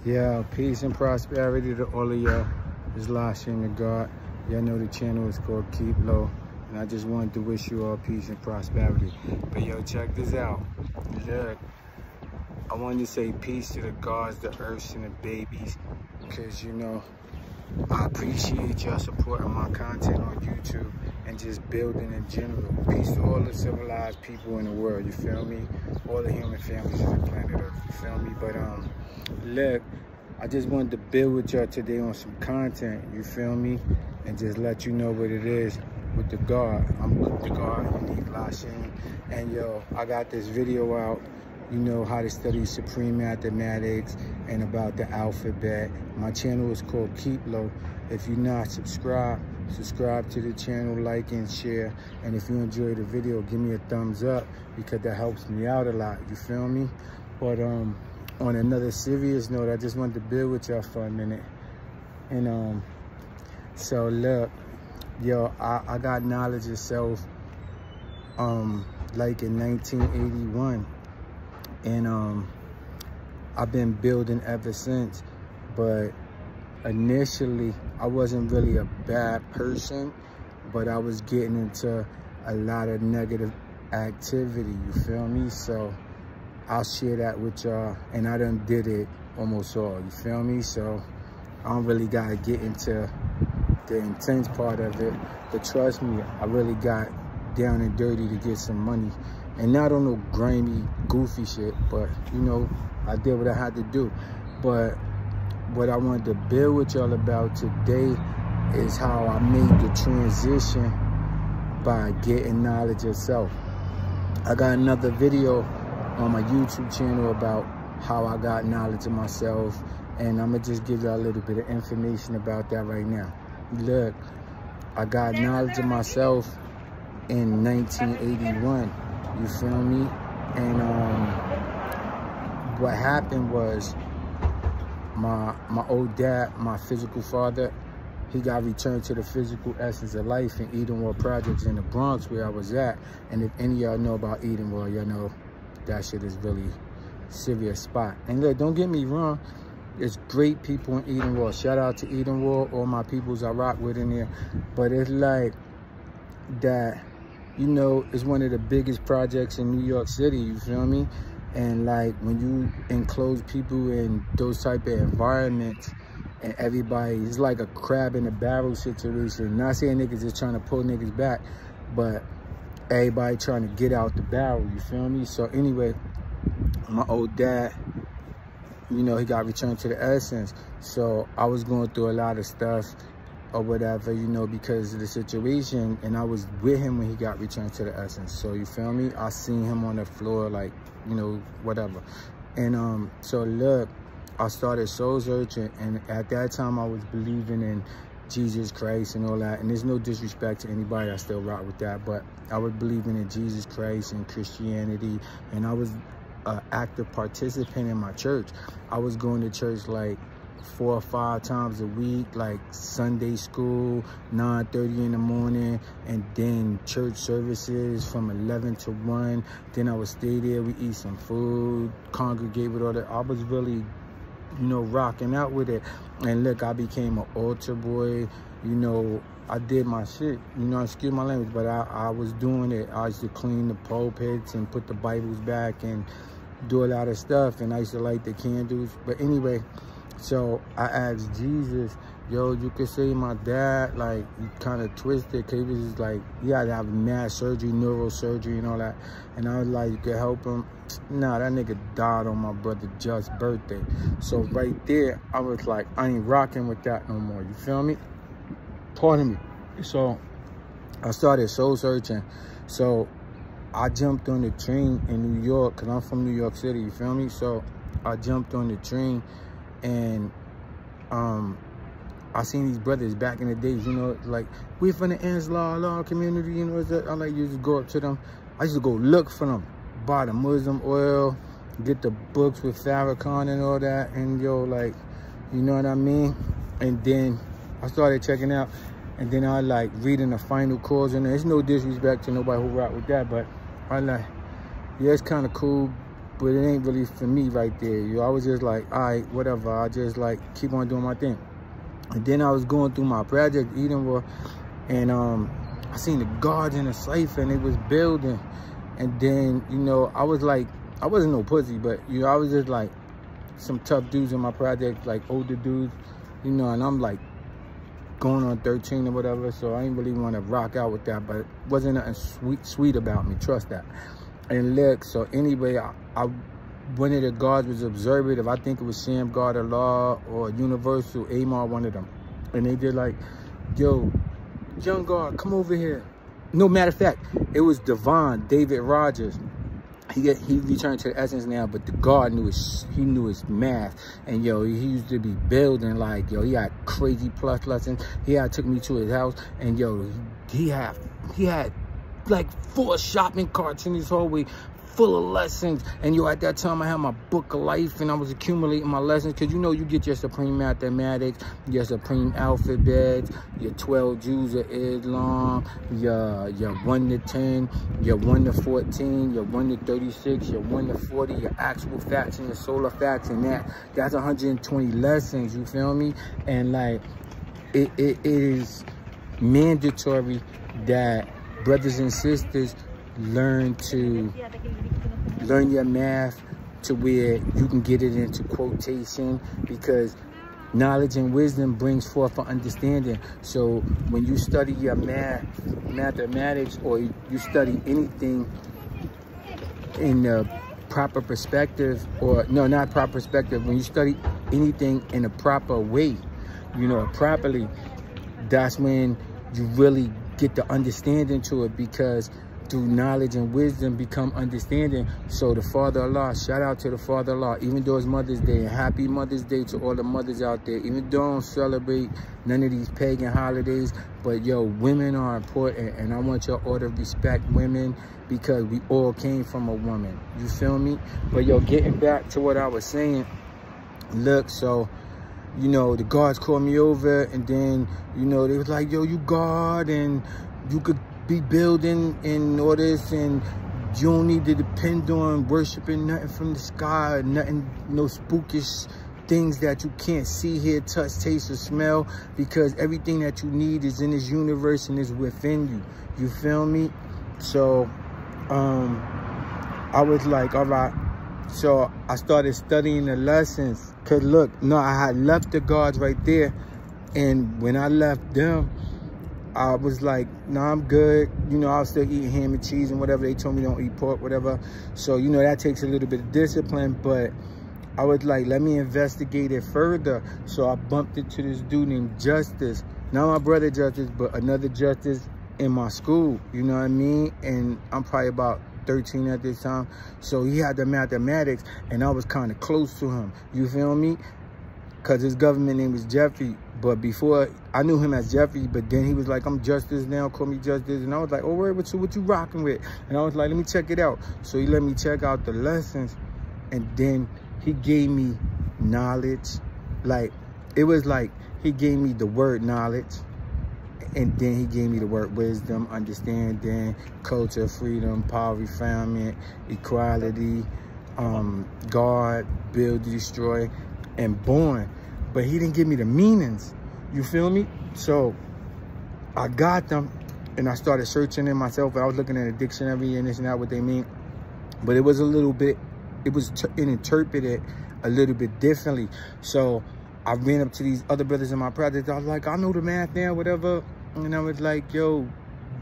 Yeah, peace and prosperity to all of y'all. It's Lasha in the God. Y'all know the channel is called Keep Low. And I just wanted to wish you all peace and prosperity. But yo, check this out. Look, I wanted to say peace to the gods, the earths, and the babies. Because, you know, I appreciate y'all supporting my content on YouTube and just building in general. Peace to all the civilized people in the world, you feel me? All the human families on the planet Earth, you feel me? But look, I just wanted to build with y'all today on some content, you feel me? And just let you know what it is with the God. I'm with the God, unique Lasha. And yo, I got this video out, you know, how to study supreme mathematics and about the alphabet. My channel is called Keep Low. If you're not subscribed, subscribe to the channel, like and share. And if you enjoy the video, give me a thumbs up because that helps me out a lot, you feel me? But on another serious note, I just wanted to build with y'all for a minute. And so look, yo, I got knowledge of self like in 1981. And I've been building ever since. But initially, I wasn't really a bad person, but I was getting into a lot of negative activity, you feel me? So I'll share that with y'all, and I done did it almost all, you feel me? So I don't really gotta get into the intense part of it, but trust me, I really got down and dirty to get some money. And not on no grimy, goofy shit, but, you know, I did what I had to do. But what I wanted to build with y'all about today is how I made the transition by getting knowledge of self. I got another video on my YouTube channel about how I got knowledge of myself, and I'm gonna just give y'all a little bit of information about that right now. Look, I got knowledge of myself in 1981. You feel me? And what happened was my old dad, my physical father, he got returned to the physical essence of life in Edenwald Projects in the Bronx where I was at. And if any of y'all know about Edenwald, y'all know that shit is really serious spot. And look, don't get me wrong, there's great people in Edenwald. Shout out to Edenwald, all my peoples I rock with in there. But it's like that, you know, it's one of the biggest projects in New York City, you feel me? And like when you enclose people in those type of environments and everybody, it's like a crab in a barrel situation. Not saying niggas is trying to pull niggas back, but everybody trying to get out the barrel, you feel me? So anyway, my old dad, you know, he got returned to the essence. So I was going through a lot of stuff or whatever, you know, because of the situation, and I was with him when he got returned to the essence. So you feel me? I seen him on the floor, like, you know, whatever. And so look, I started soul searching, and at that time I was believing in Jesus Christ and all that. And there's no disrespect to anybody, I still rock with that, but I was believing in Jesus Christ and Christianity, and I was an active participant in my church. I was going to church like 4 or 5 times a week, like Sunday school, 9:30 in the morning, and then church services from 11 to 1. Then I would stay there, we eat some food, congregate with all that. I was really, you know, rocking out with it. And look, I became an altar boy, you know, I did my shit, you know, excuse my language, but I was doing it. I used to clean the pulpits and put the Bibles back and do a lot of stuff, and I used to light the candles. But anyway, so I asked Jesus, yo, you could say my dad, like, he kind of twisted, because he was just like, he had to have mad surgery, neurosurgery and all that. And I was like, you could help him? Nah, that nigga died on my brother's just birthday. So right there, I was like, I ain't rocking with that no more, you feel me? Pardon me. So I started soul searching. So I jumped on the train in New York, because I'm from New York City, you feel me? So I jumped on the train, and I seen these brothers back in the days, you know, like, we from the Anslar community, you know, I like used to go up to them. I used to go look for them, buy the Muslim oil, get the books with Farrakhan and all that, and yo, like, you know what I mean? And then I started checking out, and then I like reading the final cause, and there's no disrespect to nobody who rock with that, but I like, yeah, it's kind of cool but it ain't really for me right there. You know, I was just like, all right, whatever. I just like keep on doing my thing. And then I was going through my project, Edenwood, and I seen the guards in the cipher and they was building. And then, you know, I was like, I wasn't no pussy, but, you know, I was just like some tough dudes in my project, like older dudes, you know, and I'm like going on 13 or whatever, so I didn't really want to rock out with that, but it wasn't nothing sweet about me, trust that. And look, so anyway, one of the guards was observative. I think it was Sham Guard of Law or Universal, Amar, one of them. And they did like, yo, young guard, come over here. No, matter of fact, it was Devon, David Rogers. He returned to the Essence now, but the guard knew his math. And yo, he used to be building like, yo, he had crazy plus lessons. He had took me to his house, and yo, he had like 4 shopping carts in his hallway full of lessons. And yo, at that time I had my book of life and I was accumulating my lessons, because you know you get your supreme mathematics, your supreme alphabet, your 12 Jews of Islam, your 1 to 10, your 1 to 14, your 1 to 36, your 1 to 40, your actual facts and your solar facts, and that's 120 lessons, you feel me? And like it is mandatory that brothers and sisters learn your math to where you can get it into quotation, because knowledge and wisdom brings forth an understanding. So when you study your mathematics, or you study anything in the proper perspective, or no, not proper perspective, when you study anything in a proper way, you know, properly, that's when you really get the understanding to it, because through knowledge and wisdom become understanding. So the Father Allah, shout out to the Father Allah, even though it's Mother's Day, and happy Mother's Day to all the mothers out there. Even though I don't celebrate none of these pagan holidays, but yo, women are important, and I want y'all all to respect women, because we all came from a woman, you feel me? But yo, getting back to what I was saying, look, so you know, the guards called me over, and then, you know, they was like, yo, you guard, and you could be building and all this, and you don't need to depend on worshiping nothing from the sky, nothing, no spookish things that you can't see, hear, touch, taste, or smell, because everything that you need is in this universe and is within you. You feel me? So, I was like, all right. So I started studying the lessons, because look, no, I had left the guards right there, and when I left them, I was like, no, I'm good. You know, I'll still eat ham and cheese and whatever. They told me don't eat pork, whatever. So, you know, that takes a little bit of discipline, but I was like, let me investigate it further. So I bumped into this dude named Justice. Not my brother Justice, but another Justice in my school, you know what I mean? And I'm probably about 13 at this time. So he had the mathematics, and I was kind of close to him, you feel me? Because his government name was Jeffrey. But before, I knew him as Jeffrey, but then he was like, I'm Justice now, call me Justice. And I was like, oh, word, what you rocking with? And I was like, let me check it out. So he let me check out the lessons, and then he gave me knowledge. Like, it was like he gave me the word knowledge, and then he gave me the word wisdom, understanding, culture, freedom, power, refinement, equality, guard, build, destroy, and born. But he didn't give me the meanings, you feel me? So I got them, and I started searching in myself. I was looking at a dictionary and this and that, what they mean. But it was a little bit, it was interpreted a little bit differently. So I ran up to these other brothers in my project. I was like, I know the math now, whatever. And I was like, yo,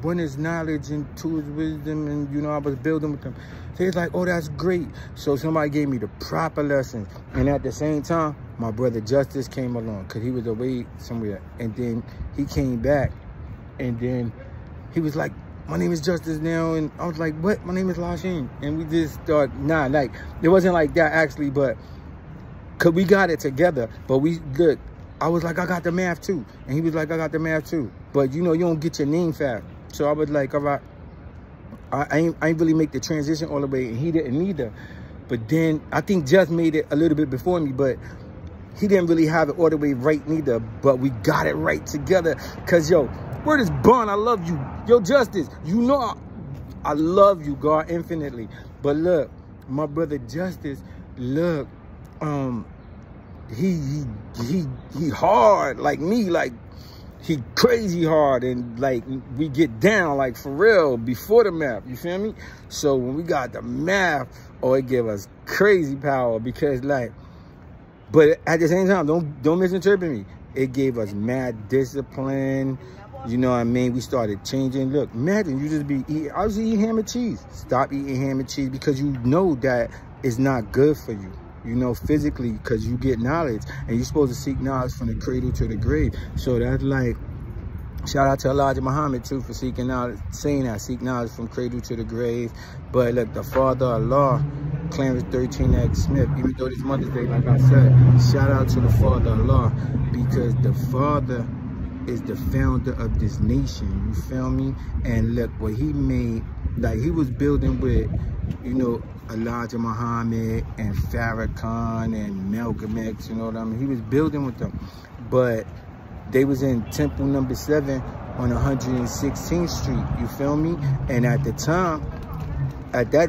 one is knowledge and two is wisdom. And, you know, I was building with them. So he's like, oh, that's great. So somebody gave me the proper lessons. And at the same time, my brother Justice came along, because he was away somewhere. And then he came back, and then he was like, my name is Justice now. And I was like, what? My name is Lashin. And we just started, nah, like, it wasn't like that actually, but because we got it together. But we, look, I was like, I got the math too. And he was like, I got the math too. But, you know, you don't get your name fast. So I was like, all right, I ain't really make the transition all the way, and he didn't either. But then I think Just made it a little bit before me, but he didn't really have it all the way right neither. But we got it right together. Because, yo, word is bond. I love you. Yo, Justice, you know I love you, God, infinitely. But look, my brother Justice, look, he hard like me, like he crazy hard, and like we get down like for real before the math, you feel me? So when we got the math, oh, it gave us crazy power, because like, but at the same time, don't misinterpret me, it gave us mad discipline, you know what I mean? We started changing. Look, imagine you just be eating, I was eating ham and cheese. Stop eating ham and cheese, because you know that it's not good for you, you know, physically, because you get knowledge, and you're supposed to seek knowledge from the cradle to the grave. So that's like, shout out to Elijah Muhammad too for seeking knowledge, saying that, seek knowledge from cradle to the grave. But look, the Father Allah, Clarence 13X Smith, even though this Mother's Day, like I said, shout out to the Father Allah, because the Father is the founder of this nation, you feel me? And look what he made, like he was building with, you know, Elijah Muhammad and Farrakhan and Malcolm X, you know what I mean? He was building with them, but they was in Temple number 7 on 116th Street, you feel me? And at that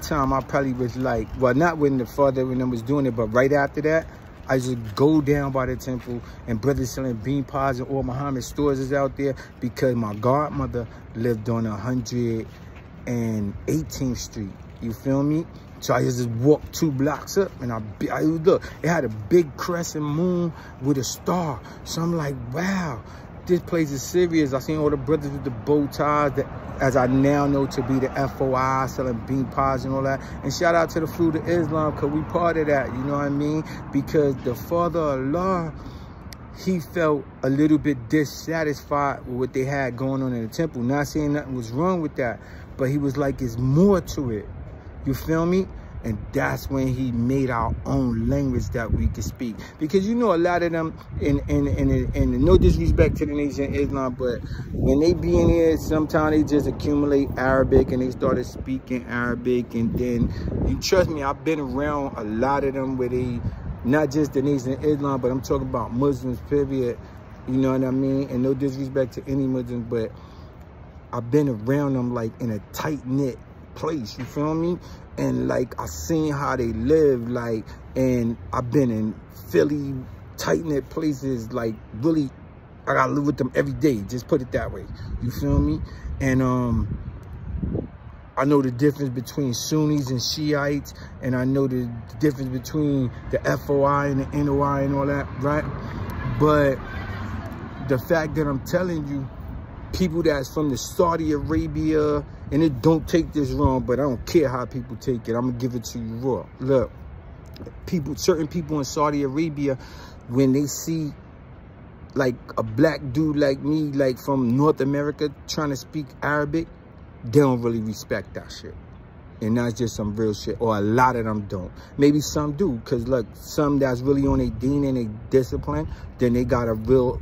time, I probably was like, well, not when the Father when I was doing it, but right after that, I just go down by the temple, and brothers selling bean pies and all Muhammad stores is out there, because my godmother lived on 118th Street, you feel me? So I just walked 2 blocks up, and I look, it had a big crescent moon with a star. So I'm like, wow, this place is serious. I seen all the brothers with the bow ties, that, as I now know to be the FOI, selling bean pies and all that. And shout out to the Fruit of Islam, because we part of that, you know what I mean? Because the Father Allah, he felt a little bit dissatisfied with what they had going on in the temple. Not saying nothing was wrong with that, but he was like, it's more to it. You feel me? And that's when he made our own language that we could speak. Because you know, a lot of them, and no disrespect to the Nation of Islam, but when they be in here, sometimes they just accumulate Arabic and they started speaking Arabic. And then, and trust me, I've been around a lot of them where they, not just the Nation of Islam, but I'm talking about Muslims, period. You know what I mean? And no disrespect to any Muslims, but I've been around them like in a tight-knit place, you feel me? And like I seen how they live, like, and I've been in Philly tight-knit places, like really I gotta live with them every day, just put it that way, you feel me? And I know the difference between Sunnis and Shiites, and I know the difference between the FOI and the NOI and all that, right? But the fact that I'm telling you, people that's from the Saudi Arabia, and it don't take this wrong, but I don't care how people take it. I'm gonna give it to you raw. Look, certain people in Saudi Arabia, when they see like a black dude like me, like from North America, trying to speak Arabic, they don't really respect that shit. And that's just some real shit, or a lot of them don't. Maybe some do, because look, some that's really on their deen and their discipline, then they got a real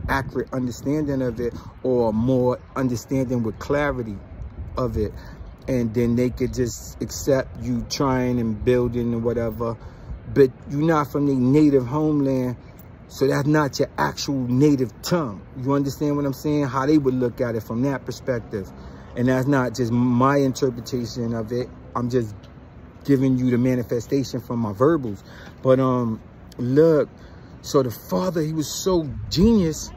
accurate understanding of it, or more understanding with clarity of it. And then they could just accept you trying and building and whatever, but you're not from their native homeland, so that's not your actual native tongue. You understand what I'm saying? How they would look at it from that perspective. And that's not just my interpretation of it. I'm just giving you the manifestation from my verbals. But look, so the Father, he was so genius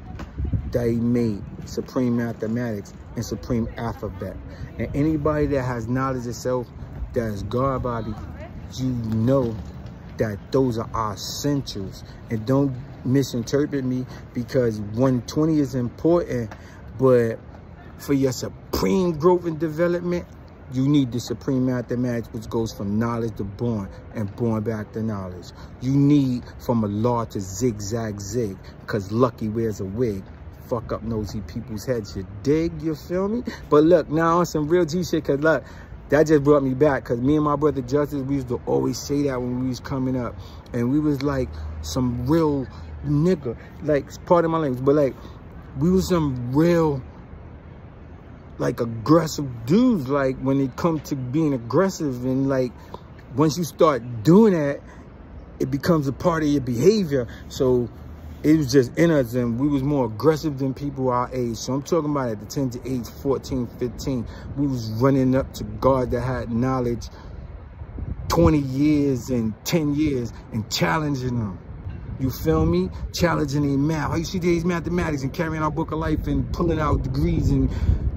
that he made supreme mathematics and supreme alphabet. And anybody that has knowledge of self, that is God body, you know that those are our essentials. And don't misinterpret me, because 120 is important, but for your supreme growth and development, you need the supreme mathematics, which goes from knowledge to born, and born back to knowledge. You need from a law to zigzag zig, because Lucky wears a wig. Fuck up nosy people's heads, you dig? You feel me? But look, now on some real G shit, because look, that just brought me back, because me and my brother Justice, we used to always say that when we was coming up. And we was like some real nigga, like, pardon my language, but like, we was some real, like, aggressive dudes, like, when it come to being aggressive. And like, once you start doing that, it becomes a part of your behavior. So it was just in us, and we was more aggressive than people our age. So I'm talking about at the 10 to age 14, 15, we was running up to God that had knowledge 20 years and 10 years and challenging them. You feel me? Challenging their math. I used to do these mathematics and carrying our book of life and pulling out degrees and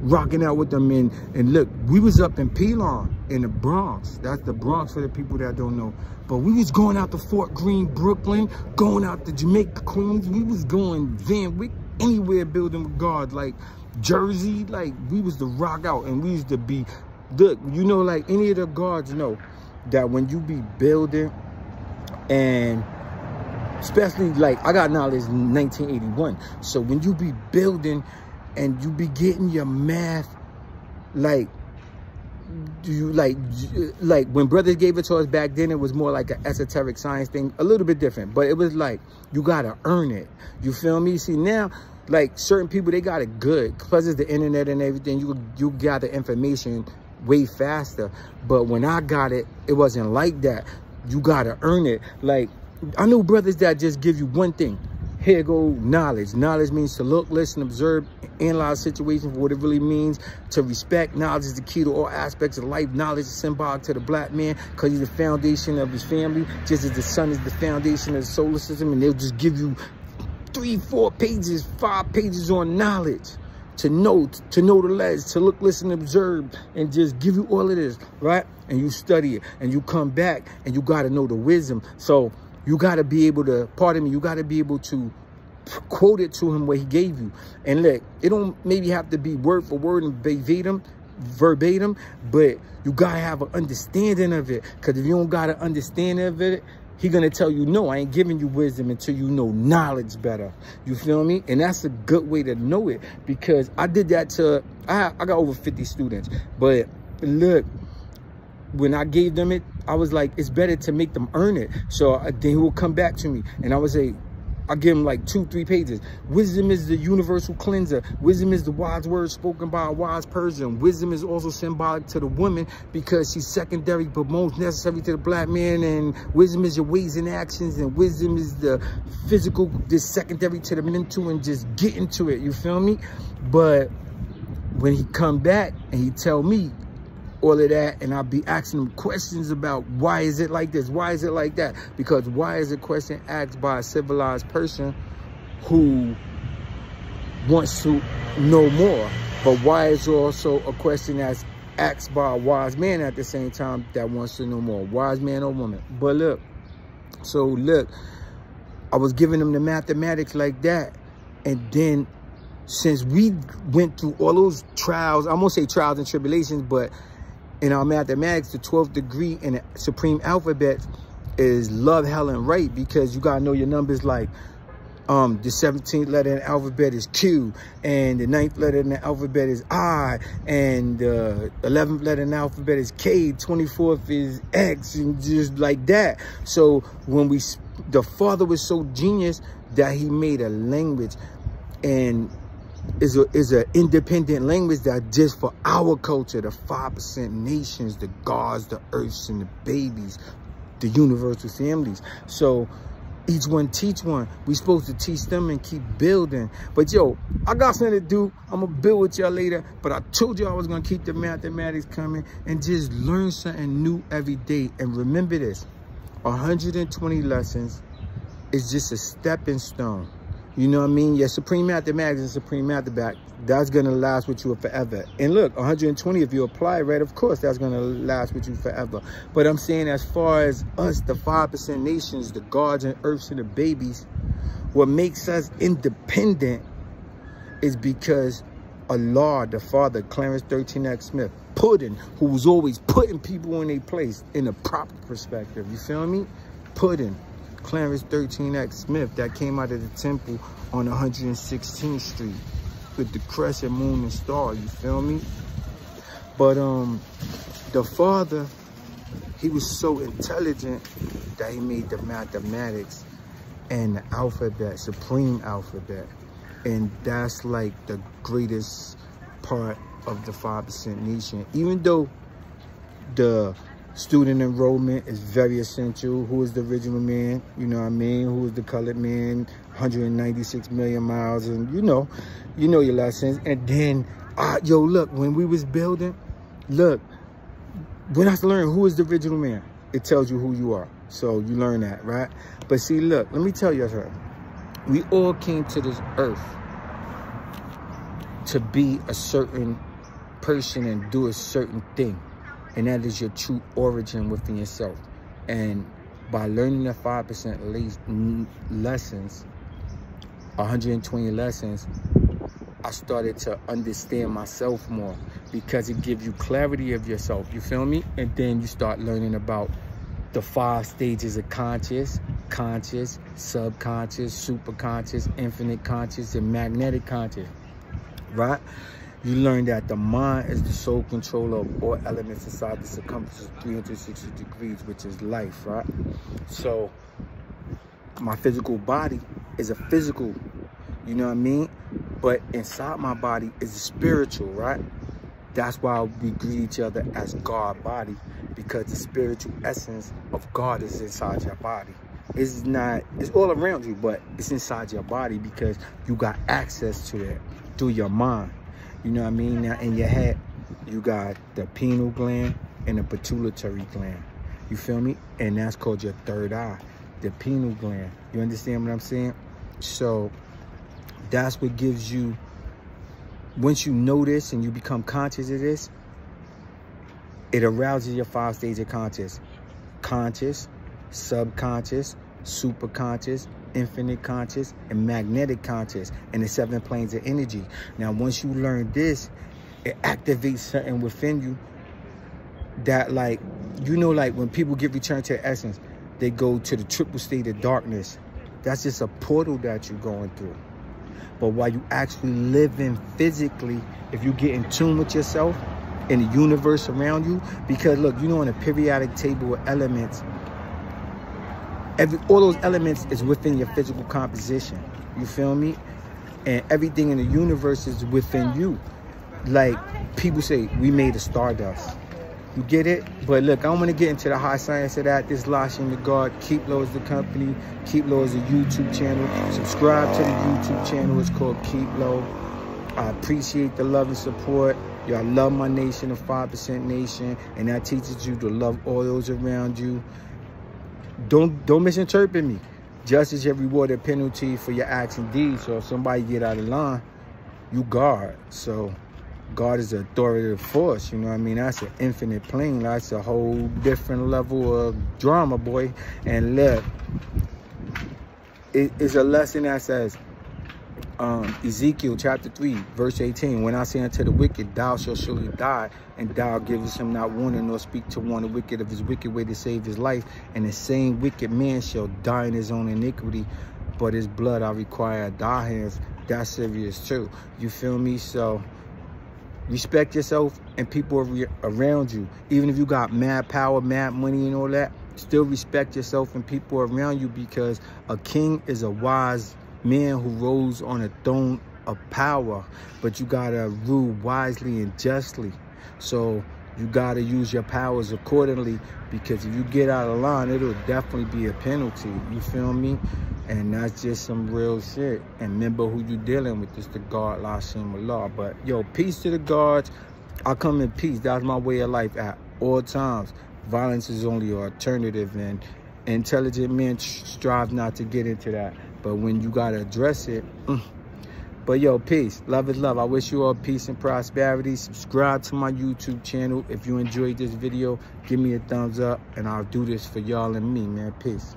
rocking out with them. And look, we was up in Pelon in the Bronx. That's the Bronx for the people that don't know. But we was going out to Fort Greene, Brooklyn, going out to Jamaica, Queens. We was going Van Wyck, anywhere building with God, like Jersey. Like, we was to rock out, and we used to be, look, you know, like any of the guards know that when you be building, and especially like I got knowledge in 1981. So when you be building and you be getting your math, like, you like when brothers gave it to us back then, it was more like an esoteric science thing, a little bit different, but it was like you gotta earn it. You feel me? See, now like certain people, they got it good because it's the internet and everything. You gather information way faster. But when I got it, it wasn't like that. You gotta earn it. Like, I know brothers that just give you one thing. Here go knowledge. Knowledge means to look, listen, observe, analyze situations for what it really means. To respect. Knowledge is the key to all aspects of life. Knowledge is symbolic to the black man because he's the foundation of his family, just as the sun is the foundation of the solar system. And they'll just give you 3, 4 pages, 5 pages on knowledge. To know the letters, to look, listen, observe, and just give you all of this, right? And you study it, and you come back, and you got to know the wisdom. So you got to be able to, pardon me, you got to be able to quote it to him what he gave you. And look, it don't maybe have to be word for word and verbatim, but you got to have an understanding of it. Because if you don't got an understanding of it, he gonna tell you, no, I ain't giving you wisdom until you know knowledge better. You feel me? And that's a good way to know it, because I did that to, I got over 50 students. But look, when I gave them it, I was like, it's better to make them earn it. So then he will come back to me and I would say, I give him like 2, 3 pages. Wisdom is the universal cleanser. Wisdom is the wise word spoken by a wise person. Wisdom is also symbolic to the woman because she's secondary but most necessary to the black man. And wisdom is your ways and actions. And wisdom is the physical, just secondary to the mental, and just get into it. You feel me? But when he come back and he tell me all of that, and I'll be asking him questions about why is it like this? Why is it like that? Because why is a question asked by a civilized person who wants to know more? But why is also a question that's asked by a wise man at the same time that wants to know more? Wise man or woman? But look, so look, I was giving him the mathematics like that. And then since we went through all those trials, I won't say trials and tribulations, but in our mathematics, the 12th degree in the supreme alphabet is love, hell, and right, because you gotta know your numbers. Like the 17th letter in the alphabet is Q, and the 9th letter in the alphabet is I, and the 11th letter in the alphabet is K, 24th is X, and just like that. So when the father was so genius that he made a language, and is an independent language that just for our culture, the 5% nations, the gods, the earths, and the babies, the universal families. So each one teach one. We supposed to teach them and keep building. But yo, I got something to do. I'm gonna build with y'all later. But I told you I was gonna keep the mathematics coming and just learn something new every day. And remember this, 120 lessons is just a stepping stone. You know what I mean? Your supreme mathematics is supreme mathematics. That's going to last with you forever. And look, 120, if you apply it right, of course, that's going to last with you forever. But I'm saying as far as us, the 5% nations, the gods and earths and the babies, what makes us independent is because Allah, the Father, Clarence 13X Smith, Puddin, who was always putting people in their place in a proper perspective. You feel me? Puddin. Clarence 13X Smith, that came out of the temple on 116th Street with the crescent moon and star, you feel me? But the father, he was so intelligent that he made the mathematics and the alphabet, supreme alphabet. And that's like the greatest part of the 5% nation. Even though the student enrollment is very essential. Who is the original man? You know what I mean? Who is the colored man? 196 million miles, and you know your lessons. And then, yo, look, when we was building, look, when I learned who is the original man, it tells you who you are. So you learn that, right? But see, look, let me tell you something. We all came to this earth to be a certain person and do a certain thing. And that is your true origin within yourself. And by learning the 5% lessons, 120 lessons, I started to understand myself more, because it gives you clarity of yourself. You feel me? And then you start learning about the 5 stages of conscious, conscious, subconscious, superconscious, infinite conscious, and magnetic conscious, right? You learn that the mind is the sole controller of all elements inside the circumference of 360 degrees, which is life, right? So my physical body is a physical, you know what I mean? But inside my body is a spiritual, right? That's why we greet each other as God body, because the spiritual essence of God is inside your body. It's not, it's all around you, but it's inside your body because you got access to it through your mind. You know what I mean? Now in your head, you got the pineal gland and the pituitary gland. You feel me? And that's called your third eye, the pineal gland. You understand what I'm saying? So that's what gives you, once you know this and you become conscious of this, it arouses your 5 stages of conscious. Conscious, subconscious, superconscious, infinite conscious, and magnetic conscious, and the 7 planes of energy. Now, once you learn this, it activates something within you that, like, you know, like when people get returned to essence, they go to the triple state of darkness. That's just a portal that you're going through. But while you actually living physically, if you get in tune with yourself and the universe around you, because look, you know, in a periodic table of elements, all those elements is within your physical composition. You feel me? And everything in the universe is within you. Like people say, we made of stardust. You get it? But look, I don't want to get into the high science of that. This Lashing the God. Keep Low is the company. Keep Low is a YouTube channel. Subscribe to the YouTube channel. It's called Keep Low. I appreciate the love and support. Y'all love my nation, the 5% nation. And that teaches you to love all those around you. Don't misinterpret me. Justice shall reward a penalty for your acts and deeds. So if somebody get out of line, you guard. So God is the authoritative force, you know what I mean? That's an infinite plane. That's a whole different level of drama, boy. And look, it is a lesson that says, Ezekiel chapter 3, verse 18, when I say unto the wicked, thou shalt surely die, and thou givest him not warning, nor speak to warn the wicked of his wicked way to save his life, and the same wicked man shall die in his own iniquity, but his blood I require at thy hands. That's serious too. You feel me? So respect yourself and people around you. Even if you got mad power, mad money and all that, still respect yourself and people around you, because a king is a wise man who rose on a throne of power, but you gotta rule wisely and justly. So you gotta use your powers accordingly, because if you get out of line, it'll definitely be a penalty. You feel me? And that's just some real shit. And remember who you dealing with. It's the God, Lashim Allah. But yo, peace to the gods. I come in peace. That's my way of life at all times. Violence is only an alternative, and intelligent men strive not to get into that. But when you gotta address it, But yo, peace. Love is love. I wish you all peace and prosperity. Subscribe to my YouTube channel. If you enjoyed this video, give me a thumbs up, and I'll do this for y'all and me, man. Peace.